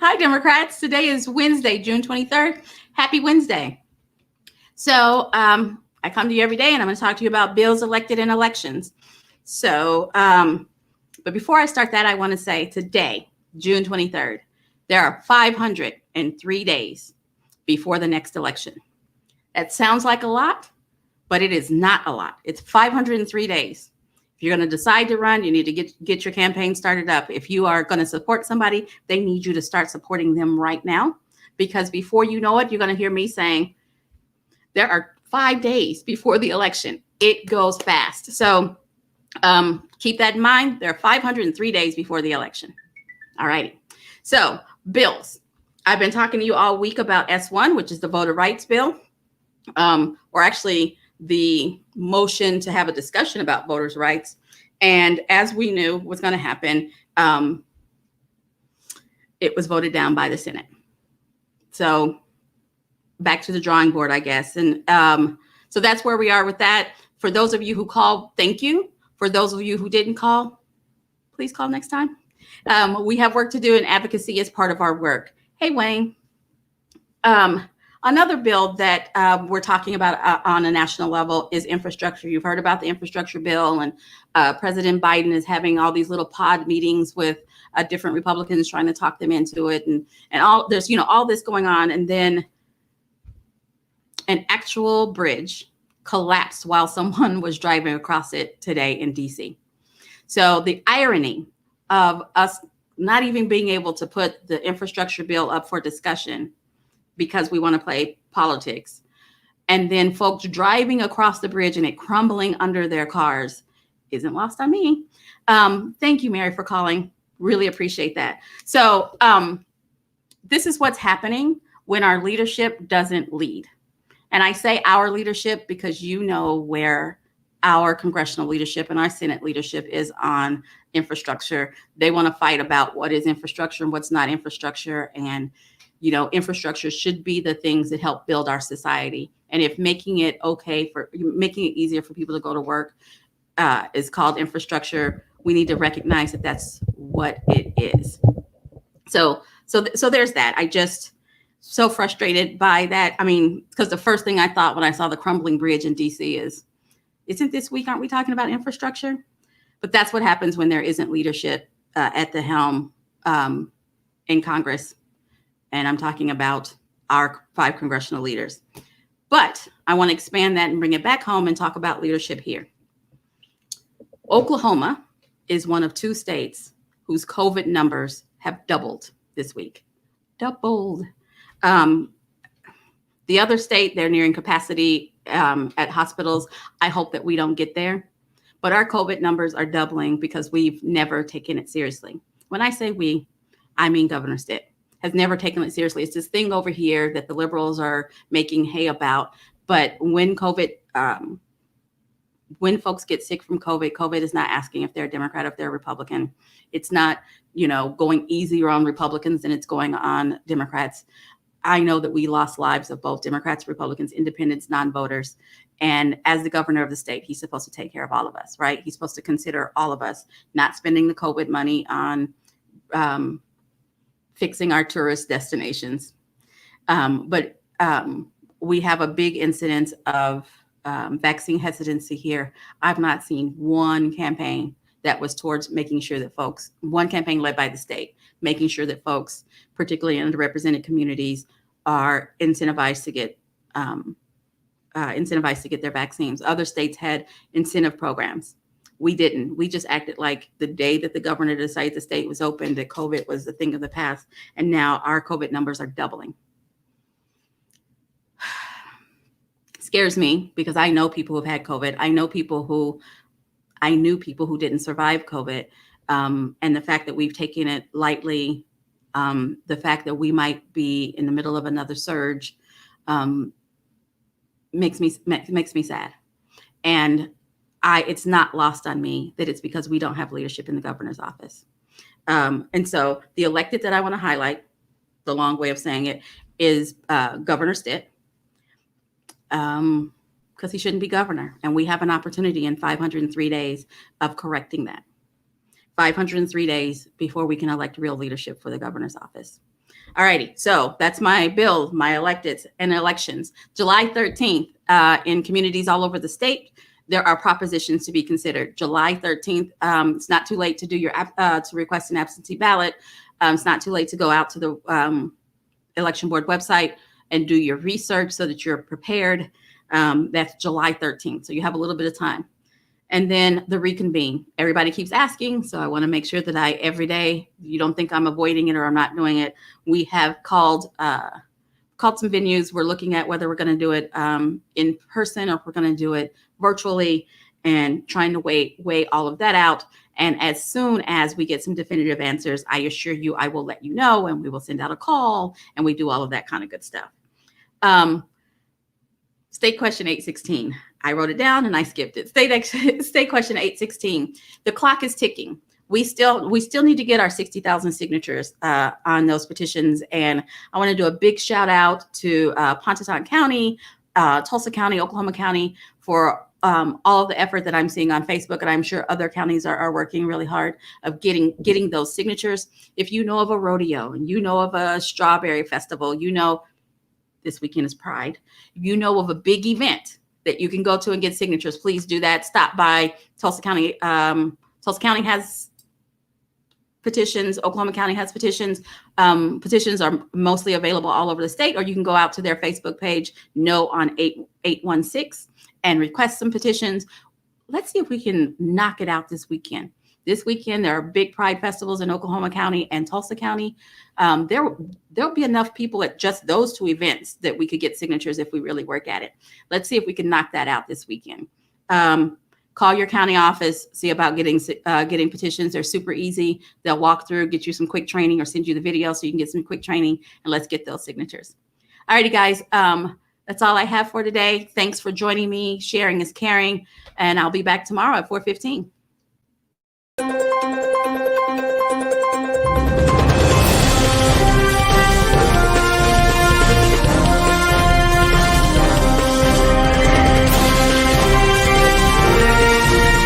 Hi, Democrats. Today is Wednesday, June 23rd. Happy Wednesday. So I come to you every day and I'm going to talk to you about bills elected in elections. So, but before I start that, I want to say today, June 23rd, there are 503 days before the next election. That sounds like a lot, but it is not a lot. It's 503 days. If you're going to decide to run, you need to get your campaign started up. If you are going to support somebody, they need you to start supporting them right now, because before you know it, you're going to hear me saying there are 5 days before the election. It goes fast. So keep that in mind. There are 503 days before the election. All righty. So bills. I've been talking to you all week about S1, which is the voter rights bill, or actually the motion to have a discussion about voters' rights. And as we knew was going to happen, it was voted down by the Senate. So back to the drawing board, I guess. And so that's where we are with that. For those of you who called, thank you. For those of you who didn't call, please call next time. We have work to do, and advocacy is part of our work. Hey, Wayne. Another bill that we're talking about on a national level is infrastructure. You've heard about the infrastructure bill, and President Biden is having all these little pod meetings with different Republicans trying to talk them into it, and all there's all this going on, and then an actual bridge collapsed while someone was driving across it today in DC. So the irony of us not even being able to put the infrastructure bill up for discussion because we want to play politics, and then folks driving across the bridge and it crumbling under their cars isn't lost on me. Thank you, Mary, for calling. Really appreciate that. So this is what's happening when our leadership doesn't lead. And I say our leadership because you know where our congressional leadership and our Senate leadership is on infrastructure. They want to fight about what is infrastructure and what's not infrastructure. And infrastructure should be the things that help build our society. And if making it easier for people to go to work is called infrastructure, we need to recognize that that's what it is. So there's that. I just so frustrated by that. I mean, because the first thing I thought when I saw the crumbling bridge in DC is, isn't this week, aren't we talking about infrastructure? But that's what happens when there isn't leadership at the helm in Congress. And I'm talking about our 5 congressional leaders. But I want to expand that and bring it back home and talk about leadership here. Oklahoma is one of 2 states whose COVID numbers have doubled this week. Doubled. The other state, they're nearing capacity at hospitals. I hope that we don't get there. But our COVID numbers are doubling because we've never taken it seriously. When I say we, I mean Governor Stitt has never taken it seriously. It's this thing over here that the liberals are making hay about. But when when folks get sick from COVID is not asking if they're a Democrat or if they're a Republican. It's not, going easier on Republicans than it's going on Democrats. I know that we lost lives of both Democrats, Republicans, independents, non-voters. And as the governor of the state, he's supposed to take care of all of us, right? He's supposed to consider all of us, not spending the COVID money on fixing our tourist destinations. But we have a big incidence of vaccine hesitancy here. I've not seen one campaign that was towards making sure that one campaign led by the state, making sure that folks, particularly in underrepresented communities, are incentivized to get their vaccines. Other states had incentive programs. We didn't. We just acted like the day that the governor decided the state was open, that COVID was a thing of the past. And now our COVID numbers are doubling. Scares me because I know people who've had COVID. I knew people who didn't survive COVID. And the fact that we've taken it lightly, the fact that we might be in the middle of another surge, makes me sad. And it's not lost on me that it's because we don't have leadership in the governor's office. And so the elected that I want to highlight, the long way of saying it, is Governor Stitt, because he shouldn't be governor. And we have an opportunity in 503 days of correcting that. 503 days before we can elect real leadership for the governor's office. All righty. So that's my bill, my electeds and elections. July 13th, in communities all over the state, there are propositions to be considered. July 13th, it's not too late to do your to request an absentee ballot. It's not too late to go out to the election board website and do your research so that you're prepared. That's July 13th. So you have a little bit of time. And then the reconvene. Everybody keeps asking, so I want to make sure that every day, you don't think I'm avoiding it or I'm not doing it. We have called some venues. We're looking at whether we're going to do it in person or if we're going to do it virtually, and trying to weigh all of that out. And as soon as we get some definitive answers, I assure you, I will let you know, and we will send out a call, and we do all of that kind of good stuff. State question 816. I wrote it down and I skipped it. State question 816. The clock is ticking. We still need to get our 60,000 signatures on those petitions. And I want to do a big shout out to Pontotoc County, Tulsa County, Oklahoma County for all of the effort that I'm seeing on Facebook. And I'm sure other counties are working really hard of getting those signatures. If you know of a rodeo and you know of a strawberry festival, you know, this weekend is Pride, you know of a big event that you can go to and get signatures, please do that. Stop by Tulsa County. Tulsa County has petitions. Oklahoma County has petitions. Petitions are mostly available all over the state, or you can go out to their Facebook page, No on 816, and request some petitions. Let's see if we can knock it out this weekend. This weekend, there are big Pride festivals in Oklahoma County and Tulsa County. There'll be enough people at just those two events that we could get signatures if we really work at it. Let's see if we can knock that out this weekend. Call your county office, see about getting petitions. They're super easy. They'll walk through, get you some quick training, or send you the video so you can get some quick training, and let's get those signatures. All righty, guys. That's all I have for today. Thanks for joining me. Sharing is caring, and I'll be back tomorrow at 4:15.